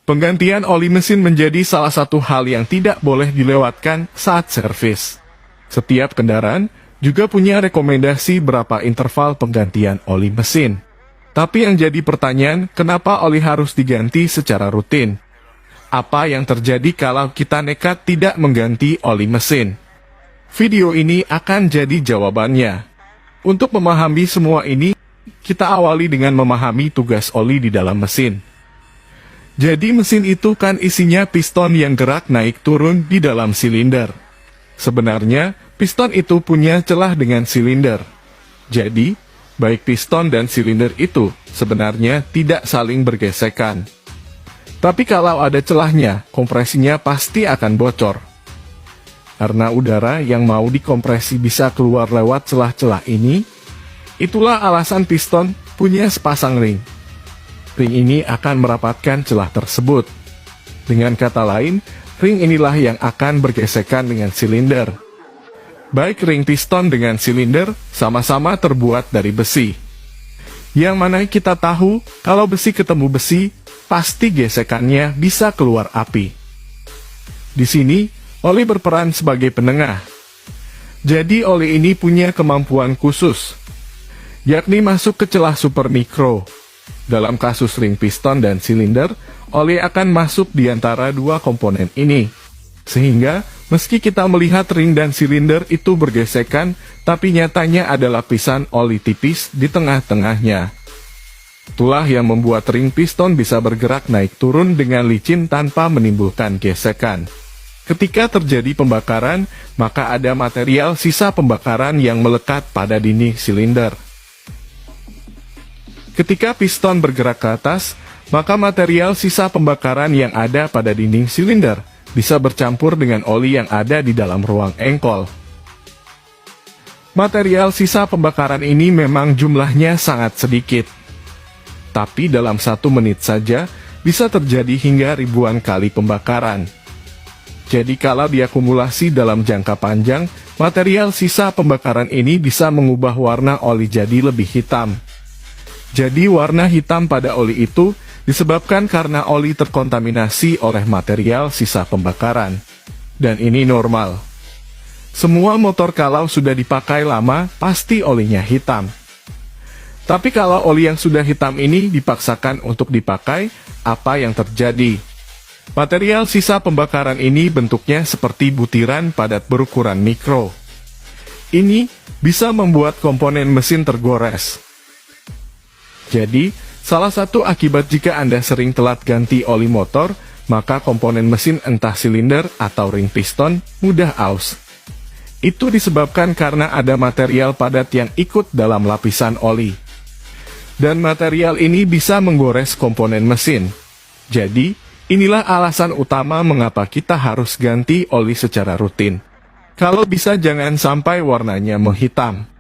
Penggantian oli mesin menjadi salah satu hal yang tidak boleh dilewatkan saat servis. Setiap kendaraan juga punya rekomendasi berapa interval penggantian oli mesin. Tapi yang jadi pertanyaan, kenapa oli harus diganti secara rutin? Apa yang terjadi kalau kita nekat tidak mengganti oli mesin? Video ini akan jadi jawabannya. Untuk memahami semua ini, kita awali dengan memahami tugas oli di dalam mesin. Jadi mesin itu kan isinya piston yang gerak naik turun di dalam silinder. Sebenarnya, piston itu punya celah dengan silinder. Jadi, baik piston dan silinder itu sebenarnya tidak saling bergesekan. Tapi kalau ada celahnya, kompresinya pasti akan bocor. Karena udara yang mau dikompresi bisa keluar lewat celah-celah ini, itulah alasan piston punya sepasang ring. Ring ini akan merapatkan celah tersebut. Dengan kata lain, ring inilah yang akan bergesekan dengan silinder. Baik ring piston dengan silinder sama-sama terbuat dari besi. Yang mana kita tahu, kalau besi ketemu besi, pasti gesekannya bisa keluar api. Di sini, oli berperan sebagai penengah. Jadi oli ini punya kemampuan khusus, yakni masuk ke celah supermikro. Dalam kasus ring piston dan silinder, oli akan masuk di antara dua komponen ini. Sehingga, meski kita melihat ring dan silinder itu bergesekan, tapi nyatanya ada lapisan oli tipis di tengah-tengahnya. Itulah yang membuat ring piston bisa bergerak naik turun dengan licin tanpa menimbulkan gesekan. Ketika terjadi pembakaran, maka ada material sisa pembakaran yang melekat pada dinding silinder. Ketika piston bergerak ke atas, maka material sisa pembakaran yang ada pada dinding silinder bisa bercampur dengan oli yang ada di dalam ruang engkol. Material sisa pembakaran ini memang jumlahnya sangat sedikit. Tapi dalam 1 menit saja bisa terjadi hingga ribuan kali pembakaran. Jadi kalau diakumulasi dalam jangka panjang, material sisa pembakaran ini bisa mengubah warna oli jadi lebih hitam. Jadi warna hitam pada oli itu disebabkan karena oli terkontaminasi oleh material sisa pembakaran. Dan ini normal. Semua motor kalau sudah dipakai lama, pasti olinya hitam. Tapi kalau oli yang sudah hitam ini dipaksakan untuk dipakai, apa yang terjadi? Material sisa pembakaran ini bentuknya seperti butiran padat berukuran mikro. Ini bisa membuat komponen mesin tergores. Jadi, salah satu akibat jika Anda sering telat ganti oli motor, maka komponen mesin entah silinder atau ring piston mudah aus. Itu disebabkan karena ada material padat yang ikut dalam lapisan oli. Dan material ini bisa menggores komponen mesin. Jadi, inilah alasan utama mengapa kita harus ganti oli secara rutin. Kalau bisa jangan sampai warnanya menghitam.